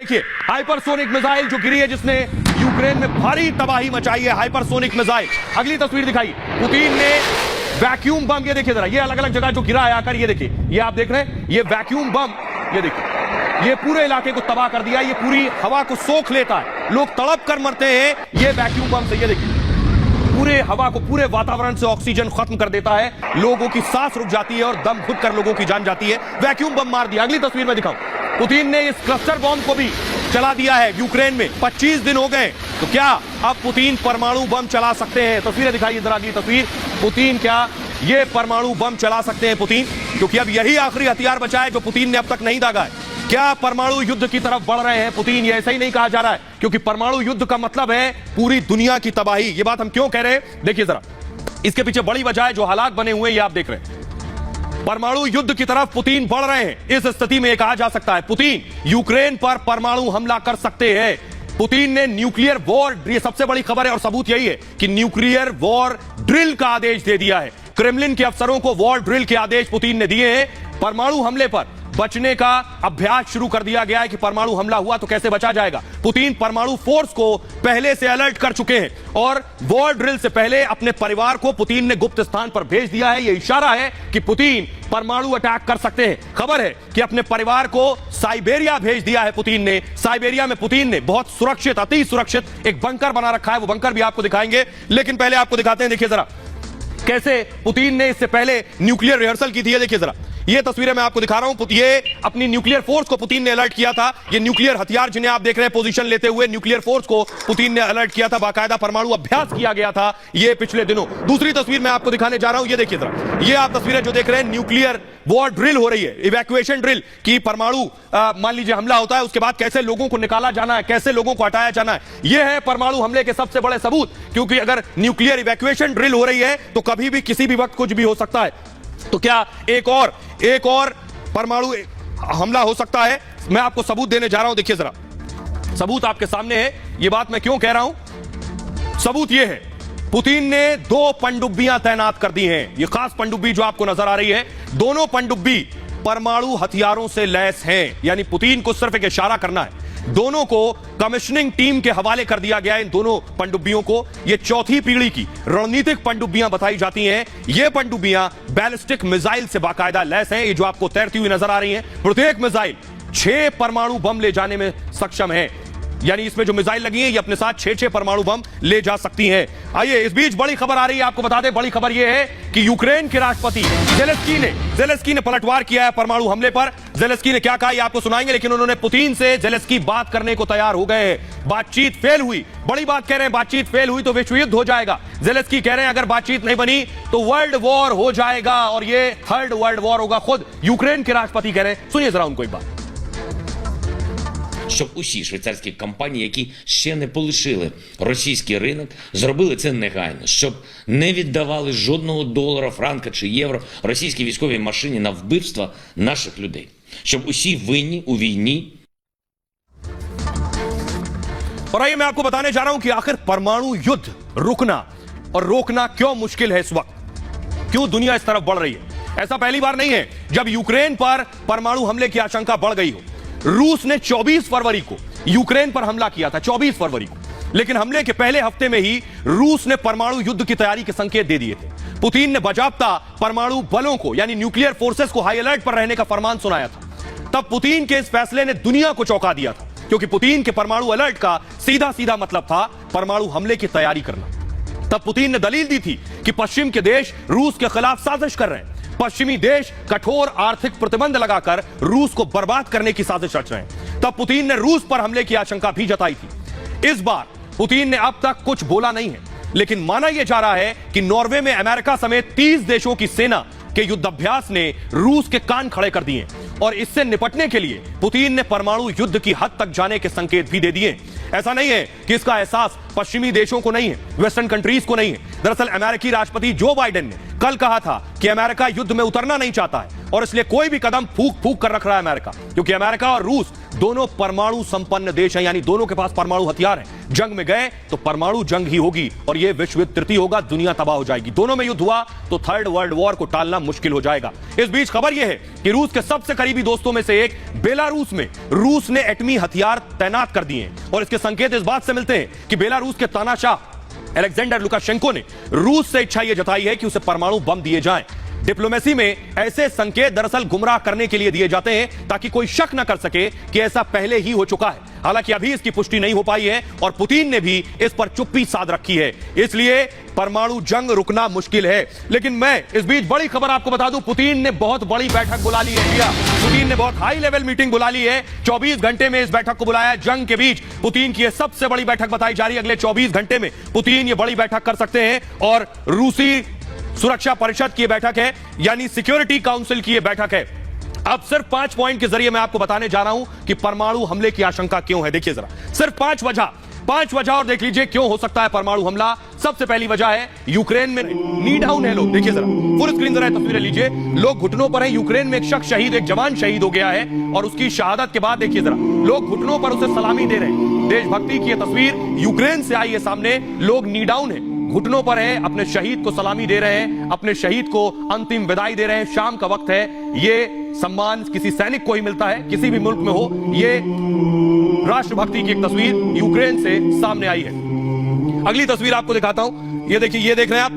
देखिए hypersonic missile जो गिरी है, जिसने यूक्रेन में भारी तबाही मचाई है। Hypersonic missile. अगली तस्वीर दिखाई, पुतिन ने वैक्यूम बम, ये देखिए जरा, ये अलग अलग जगह जो गिरा है आकर, ये देखिए, ये आप देख रहे हैं, ये वैक्यूम बम, ये देखिए, ये पूरे इलाके को तबाह कर दिया। ये पूरी हवा को सोख लेता है, लोग तड़प कर मरते हैं ये वैक्यूम बम से। ये देखिए, पूरे हवा को, पूरे वातावरण से ऑक्सीजन खत्म कर देता है, लोगों की सांस रुक जाती है और दम घुट कर लोगों की जान जाती है। वैक्यूम बम मार दिया। अगली तस्वीर में दिखाऊं, पुतिन ने इस क्लस्टर बम को भी चला दिया है यूक्रेन में। 25 दिन हो गए, तो क्या अब पुतिन परमाणु बम चला सकते हैं? तस्वीरें दिखाइए जरा, अगली तस्वीर। पुतिन क्या ये परमाणु बम चला सकते हैं पुतिन? क्योंकि अब यही आखिरी हथियार बचा है जो पुतिन ने अब तक नहीं दागा है। क्या परमाणु युद्ध की तरफ बढ़ रहे हैं पुतिन? ये ऐसा ही नहीं कहा जा रहा है, क्योंकि परमाणु युद्ध का मतलब है पूरी दुनिया की तबाही। ये बात हम क्यों कह रहे हैं, देखिए जरा, इसके पीछे बड़ी वजह है, जो हालात बने हुए हैं ये आप देख रहे हैं। परमाणु युद्ध की तरफ पुतिन बढ़ रहे हैं। इस स्थिति में यह कहा जा सकता है पुतिन यूक्रेन पर परमाणु हमला कर सकते हैं। पुतिन ने न्यूक्लियर वॉर, ये सबसे बड़ी खबर है और सबूत यही है कि न्यूक्लियर वॉर ड्रिल का आदेश दे दिया है। क्रेमलिन के अफसरों को वॉर ड्रिल के आदेश पुतिन ने दिए हैं। परमाणु हमले पर बचने का अभ्यास शुरू कर दिया गया है कि परमाणु हमला हुआ तो कैसे बचा जाएगा। पुतिन परमाणु फोर्स को पहले से अलर्ट कर चुके हैं और वॉर ड्रिल से पहले अपने परिवार को पुतिन ने गुप्त स्थान पर भेज दिया है। यह इशारा है कि पुतिन परमाणु अटैक कर सकते हैं। खबर है कि अपने परिवार को साइबेरिया भेज दिया है पुतिन ने। साइबेरिया में पुतिन ने बहुत सुरक्षित, अति सुरक्षित एक बंकर बना रखा है। वो बंकर भी आपको दिखाएंगे, लेकिन पहले आपको दिखाते हैं, देखिए जरा, कैसे पुतिन ने इससे पहले न्यूक्लियर रिहर्सल की थी। ये देखिए जरा, ये तस्वीरें मैं आपको दिखा रहा हूं। ये अपनी न्यूक्लियर फोर्स को पुतिन ने अलर्ट किया था। ये न्यूक्लियर हथियार जिन्हें आप देख रहे हैं पोजीशन लेते हुए, न्यूक्लियर फोर्स को पुतिन ने अलर्ट किया था। बाकायदा परमाणु अभ्यास किया गया था ये पिछले दिनों। दूसरी तस्वीर मैं आपको दिखाने जा रहा हूं, ये देखिए जरा, ये आप तस्वीरें जो देख रहे हैं, न्यूक्लियर वॉर ड्रिल हो रही है, इवैक्यूएशन ड्रिल की। परमाणु मान लीजिए हमला होता है, उसके बाद कैसे लोगों को निकाला जाना है, कैसे लोगों को हटाया जाना है, यह है परमाणु हमले के सबसे बड़े सबूत। क्योंकि अगर न्यूक्लियर इवैक्यूएशन ड्रिल हो रही है तो कभी भी किसी भी वक्त कुछ भी हो सकता है। तो क्या एक और परमाणु हमला हो सकता है? मैं आपको सबूत देने जा रहा हूं, देखिए जरा, सबूत आपके सामने है। यह बात मैं क्यों कह रहा हूं, सबूत यह है, पुतिन ने 2 पनडुब्बियां तैनात कर दी हैं। यह खास पनडुब्बी जो आपको नजर आ रही है, दोनों पनडुब्बी परमाणु हथियारों से लैस हैं। यानी पुतिन को सिर्फ एक इशारा करना है। दोनों को कमिश्निंग टीम के हवाले कर दिया गया है। इन दोनों पनडुब्बियों को ये 4थी पीढ़ी की रणनीतिक पनडुब्बियां बताई जाती हैं। ये पनडुब्बियां बैलिस्टिक मिसाइल से बाकायदा लैस हैं। ये जो आपको तैरती हुई नजर आ रही हैं, प्रत्येक मिसाइल 6 परमाणु बम ले जाने में सक्षम है। यानी इसमें जो मिसाइल लगी हैं, ये अपने साथ 6 परमाणु बम ले जा सकती हैं। आइए, इस बीच बड़ी खबर आ रही है, आपको बता दें। बड़ी खबर यह है कि यूक्रेन के राष्ट्रपति जेलेंस्की ने पलटवार किया है परमाणु हमले पर। जेलेंस्की ने क्या कहा ये आपको सुनाएंगे, लेकिन उन्होंने पुतिन से जेलेंस्की बात करने को तैयार हो गए हैं। बातचीत फेल हुई, बड़ी बात कह रहे हैं, बातचीत फेल हुई तो विश्व युद्ध हो जाएगा। जेलेंस्की कह रहे हैं अगर बातचीत नहीं बनी तो वर्ल्ड वॉर हो जाएगा और ये 3rd वर्ल्ड वॉर होगा। खुद यूक्रेन के राष्ट्रपति कह रहे हैं, सुनिए जरा उनको एक बात। Щоб усі швейцарські компанії, які ще не полишили російський ринок, зробили це негайно, щоб не віддавали жодного долара, франка чи євро російській військовій машині на вбивства наших людей. Щоб усі винні у війні. और आइए मैं आपको बताने जा रहा हूं कि आखिर परमाणु युद्ध रुकना और रोकना क्यों मुश्किल है इस वक्त, क्यों दुनिया इस तरफ बढ़ रही है। ऐसा पहली बार नहीं है जब यूक्रेन पर परमाणु हमले की आशंका बढ़ गई हो। रूस ने 24 फरवरी को यूक्रेन पर हमला किया था, 24 फरवरी को, लेकिन हमले के पहले हफ्ते में ही रूस ने परमाणु युद्ध की तैयारी के संकेत दे दिए थे। पुतिन ने बाजाबता परमाणु बलों को, यानी न्यूक्लियर फोर्सेस को हाई अलर्ट पर रहने का फरमान सुनाया था। तब पुतिन के इस फैसले ने दुनिया को चौंका दिया था, क्योंकि पुतिन के परमाणु अलर्ट का सीधा सीधा मतलब था परमाणु हमले की तैयारी करना। तब पुतिन ने दलील दी थी कि पश्चिम के देश रूस के खिलाफ साजिश कर रहे हैं। पश्चिमी देश कठोर आर्थिक प्रतिबंध लगाकर रूस को बर्बाद करने की साजिश रच रहे हैं। तब पुतिन ने रूस पर हमले की आशंका भी जताई थी। इस बार पुतिन ने अब तक कुछ बोला नहीं है, लेकिन माना यह जा रहा है कि नॉर्वे में अमेरिका समेत 30 देशों की सेना के युद्धाभ्यास ने रूस के कान खड़े कर दिए और इससे निपटने के लिए पुतिन ने परमाणु युद्ध की हद तक जाने के संकेत भी दे दिए। ऐसा नहीं है कि इसका एहसास पश्चिमी देशों को नहीं है, वेस्टर्न कंट्रीज को नहीं है। दरअसल अमेरिकी राष्ट्रपति जो बाइडेन ने कल कहा था कि अमेरिका युद्ध में उतरना नहीं चाहता है और इसलिए कोई भी कदम फूंक फूंक कर रख रहा है अमेरिका, क्योंकि अमेरिका और रूस दोनों परमाणु संपन्न देश हैं, यानी दोनों के पास परमाणु हथियार हैं। जंग में गए तो परमाणु जंग ही होगी और यह विश्व युद्ध तृतीय होगा, दुनिया तबाह हो जाएगी। दोनों में युद्ध हुआ तो 3rd वर्ल्ड वॉर को टालना मुश्किल हो जाएगा। इस बीच खबर यह है कि रूस के सबसे करीबी दोस्तों में से एक बेलारूस में रूस ने एटमी हथियार तैनात कर दिए हैं और इसके संकेत इस बात से मिलते हैं कि बेलारूस के तानाशाह अलेक्जेंडर लुकाशेंको ने रूस से इच्छा यह जताई है कि उसे परमाणु बम दिए जाएं। डिप्लोमेसी में ऐसे संकेत दरअसल गुमराह करने के लिए दिए जाते हैं ताकि कोई शक न कर सके कि ऐसा पहले ही हो चुका है। हालांकि अभी इसकी पुष्टि नहीं हो पाई है और पुतिन ने भी इस पर चुप्पी साध रखी है, इसलिए परमाणु जंग रुकना मुश्किल है। लेकिन मैं इस बीच बड़ी खबर आपको बता दूं, पुतिन ने बहुत बड़ी बैठक बुला ली है। भैया, पुतिन ने बहुत हाई लेवल मीटिंग बुला ली है। 24 घंटे में इस बैठक को बुलाया है। जंग के बीच पुतिन की यह सबसे बड़ी बैठक बताई जा रही है। अगले 24 घंटे में पुतिन ये बड़ी बैठक कर सकते हैं और रूसी सुरक्षा परिषद की बैठक है, यानी सिक्योरिटी काउंसिल की यह बैठक है। अब सिर्फ 5 पॉइंट के जरिए मैं आपको बताने जा रहा हूं कि परमाणु हमले की आशंका क्यों है। देखिए जरा, सिर्फ 5 वजह और देख लीजिए क्यों हो सकता है परमाणु हमला। सबसे पहली वजह है यूक्रेन में नी डाउन है लोग। देखिए जरा, फुल स्क्रीन जरा तस्वीरें लीजिए। लोग घुटनों पर है। यूक्रेन में एक शख्स शहीद, एक जवान शहीद हो गया है और उसकी शहादत के बाद देखिए जरा, लोग घुटनों पर उसे सलामी दे रहे हैं। देशभक्ति की यह तस्वीर यूक्रेन से आई है सामने। लोग नी डाउन है, घुटनों पर है, अपने शहीद को सलामी दे रहे हैं, अपने शहीद को अंतिम विदाई दे रहे हैं। शाम का वक्त है। ये सम्मान किसी सैनिक को ही मिलता है, किसी भी मुल्क में हो। ये राष्ट्रभक्ति की एक तस्वीर यूक्रेन से सामने आई है। अगली तस्वीर आपको दिखाता हूं। ये देखिए, ये देख रहे हैं आप,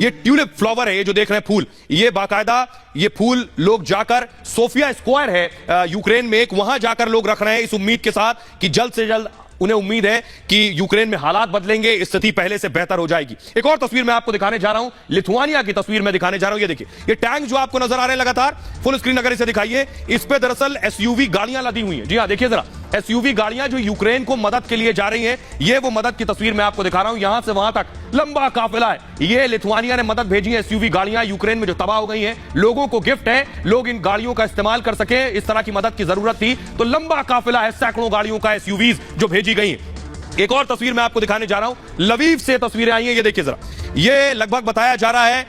ये ट्यूलिप फ्लावर है, ये जो देख रहे हैं फूल, ये बाकायदा ये फूल लोग जाकर सोफिया स्क्वायर है यूक्रेन में, एक वहां जाकर लोग रख रहे हैं इस उम्मीद के साथ कि जल्द से जल्द उन्हें उम्मीद है कि यूक्रेन में हालात बदलेंगे, स्थिति पहले से बेहतर हो जाएगी। एक और तस्वीर मैं आपको दिखाने जा रहा हूं, लिथुआनिया की तस्वीर मैं दिखाने जा रहा हूं। ये देखिए, ये टैंक जो आपको नजर आ रहे हैं लगातार, फुल स्क्रीन अगर इसे दिखाइए, इस पे दरअसल एसयूवी गाड़ियां लदी हुई हैं। जी हां, देखिए जरा, एसयूवी गाड़ियां जो यूक्रेन को मदद के लिए जा रही हैं, ये वो मदद की तस्वीर मैं आपको दिखा रहा हूं। यहां से वहां तक लंबा काफिला है। ये लिथुआनिया ने मदद भेजी है, एसयूवी गाड़ियां यूक्रेन में जो तबाह हो गई हैं। लोगों को गिफ्ट है, लोग इन गाड़ियों का इस्तेमाल कर सके, इस तरह की मदद की जरूरत थी, तो लंबा काफिला है, सैकड़ों गाड़ियों का एसयूवीज जो भेजी गई हैं। एक और तस्वीर मैं आपको दिखाने जा रहा हूं, लवीव से तस्वीरें आई हैं। ये देखिए जरा, ये लगभग बताया जा रहा है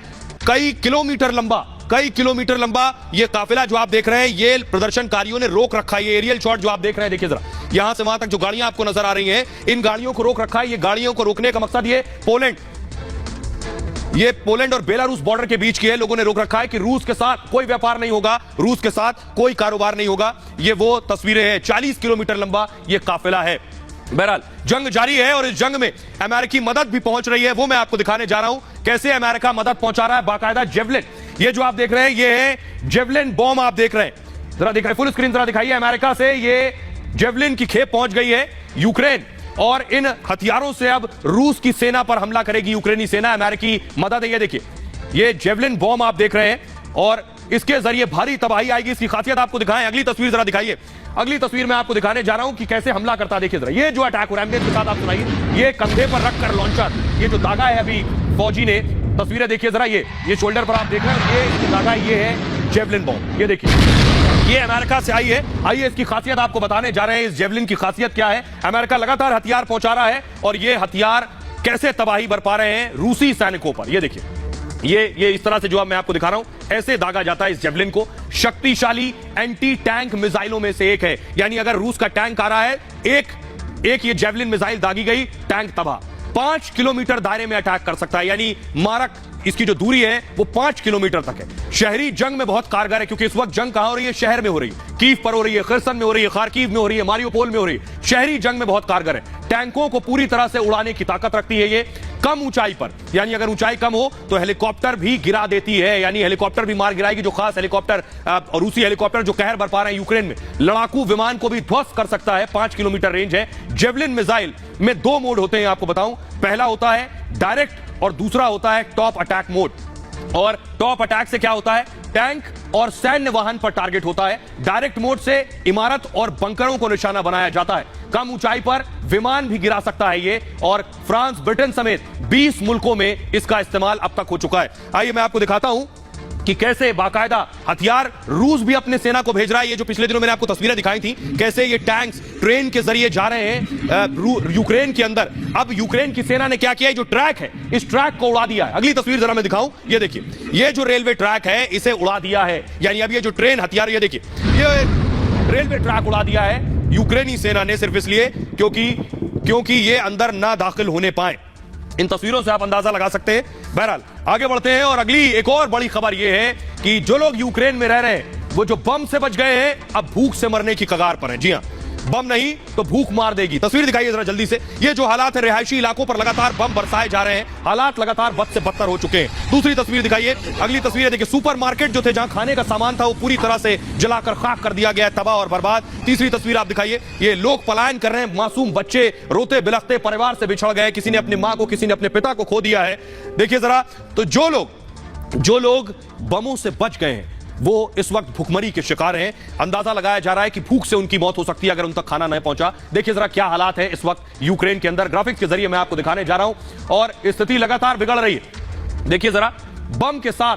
कई किलोमीटर लंबा ये काफिला जो आप देख रहे हैं, ये प्रदर्शनकारियों ने रोक रखा है। ये एरियल शॉट जो आप देख रहे हैं, देखिए जरा, यहां से वहां तक जो गाड़ियां आपको नजर आ रही हैं, इन गाड़ियों को रोक रखा है। ये गाड़ियों को रोकने का मकसद ये पोलैंड और बेलारूस बॉर्डर के बीच की है। लोगों ने रोक रखा है कि रूस के साथ कोई व्यापार नहीं होगा, रूस के साथ कोई कारोबार नहीं होगा। ये वो तस्वीरें हैं, 40 किलोमीटर लंबा ये काफिला है। बहरहाल जंग जारी है और इस जंग में अमेरिकी मदद भी पहुंच रही है, वो मैं आपको दिखाने जा रहा हूं कैसे अमेरिका मदद पहुंचा रहा है। बाकायदा जेवलिन, ये जो आप देख रहे हैं, ये है जेवलिन बॉम्ब आप देख रहे हैं। जरा दिखाइए, फुल स्क्रीन जरा दिखाइए। अमेरिका से ये जेवलिन की खेप पहुंच गई है यूक्रेन और इन हथियारों से अब रूस की सेना पर हमला करेगी यूक्रेनी सेना। अमेरिकी मदद है। ये देखिए, ये जेवलिन बॉम्ब आप देख रहे हैं और इसके जरिए भारी तबाही आएगी। इसकी खासियत आपको दिखाएं। अगली तस्वीर जरा दिखाइए। अगली तस्वीर मैं आपको दिखाने जा रहा हूं कि कैसे हमला करता है। देखिए जरा, ये जो अटैक हो रहा है एमडेस के साथ, आप सुनाइए, ये कंधे पर रखकर लॉन्चर, ये जो दागा है अभी फौजी ने, तस्वीरें देखिए जरा, ये शोल्डर पर आप देख रहे हैं, ये दागा, ये है जेवलिन बॉम्ब। ये देखिए, ये अमेरिका से आई है। आइए इसकी खासियत आपको बताने जा रहे हैं। इस जेवलिन की खासियत क्या है? अमेरिका लगातार हथियार पहुंचा रहा है और ये हथियार कैसे तबाही बरपा रहे हैं रूसी सैनिकों पर। ये देखिए, ये इस तरह से जो मैं आपको दिखा रहा हूं, ऐसे दागा जाता है इस जेवलिन को। शक्तिशाली एंटी टैंक मिसाइलों में से एक है, यानी अगर रूस का टैंक आ रहा है, एक ये जेवलिन मिसाइल दागी गई, टैंक तबाह। 5 किलोमीटर दायरे में अटैक कर सकता है, यानी मारक इसकी जो दूरी है वो 5 किलोमीटर तक है। शहरी जंग में बहुत कारगर है, क्योंकि इस वक्त जंग कहां हो रही है? शहर में हो रही है, कीव पर हो रही है, खरसन में हो रही है, खार्किव में हो रही है, मारियोपोल में हो रही है। शहरी जंग में बहुत कारगर है। टैंकों को पूरी तरह से उड़ाने की ताकत रखती है ये, कम ऊंचाई पर, यानी अगर ऊंचाई कम हो तो हेलीकॉप्टर भी गिरा देती है, यानी हेलीकॉप्टर भी मार गिराएगी। जो खास हेलीकॉप्टर, रूसी हेलीकॉप्टर जो कहर बरपा रहे हैं यूक्रेन में, लड़ाकू विमान को भी ध्वस्त कर सकता है। 5 किलोमीटर रेंज है। जेवलिन मिसाइल में 2 मोड होते हैं, आपको बताऊं। पहला होता है डायरेक्ट और दूसरा होता है टॉप अटैक मोड। और टॉप अटैक से क्या होता है? टैंक और सैन्य वाहन पर टारगेट होता है। डायरेक्ट मोड से इमारत और बंकरों को निशाना बनाया जाता है। कम ऊंचाई पर विमान भी गिरा सकता है ये, और फ्रांस, ब्रिटेन समेत 20 मुल्कों में इसका इस्तेमाल अब तक हो चुका है। आइए मैं आपको दिखाता हूं कि कैसे बाकायदा हथियार रूस भी अपने सेना को भेज रहा है। ये जो पिछले दिनों मैंने आपको तस्वीरें दिखाई थी, कैसे ये टैंक्स ट्रेन के जरिए जा रहे हैं यूक्रेन के अंदर। अब यूक्रेन की सेना ने क्या किया है? जो ट्रैक है, इस ट्रैक को उड़ा दिया है। अगली तस्वीर जरा मैं दिखाऊं। ये देखिए, ये जो रेलवे ट्रैक है, इसे उड़ा दिया है, यानी अब ये जो ट्रेन हथियार, ये देखिए, ये रेलवे ट्रैक उड़ा दिया है यूक्रेनी सेना ने, सिर्फ इसलिए क्योंकि ये अंदर ना दाखिल होने पाए। इन तस्वीरों से आप अंदाजा लगा सकते हैं। बहरहाल आगे बढ़ते हैं और अगली एक और बड़ी खबर यह है कि जो लोग यूक्रेन में रह रहे हैं वो जो बम से बच गए हैं अब भूख से मरने की कगार पर हैं। जी हां, बम नहीं तो भूख मार देगी। तस्वीर दिखाइए जरा जल्दी से। ये जो हालात है, रिहायशी इलाकों पर लगातार बम बरसाए जा रहे हैं, हालात लगातार बद से बदतर हो चुके हैं। दूसरी तस्वीर दिखाइए, अगली तस्वीर है, देखिए सुपरमार्केट जो थे जहां खाने का सामान था वो पूरी तरह से जलाकर खाक कर दिया गया है, तबाह और बर्बाद। तीसरी तस्वीर आप दिखाइए, ये लोग पलायन कर रहे हैं, मासूम बच्चे रोते बिलखते परिवार से बिछड़ गए, किसी ने अपनी मां को, किसी ने अपने पिता को खो दिया है। देखिए जरा, तो जो लोग बमों से बच गए हैं वो इस वक्त भूखमरी के शिकार हैं। अंदाजा लगाया जा रहा है कि भूख से उनकी मौत हो सकती है अगर उन तक खाना नहीं पहुंचा। देखिए जरा क्या हालात है इस वक्त यूक्रेन के अंदर, ग्राफिक्स के जरिए मैं आपको दिखाने जा रहा हूं और स्थिति लगातार बिगड़ रही है। देखिए जरा, बम के साथ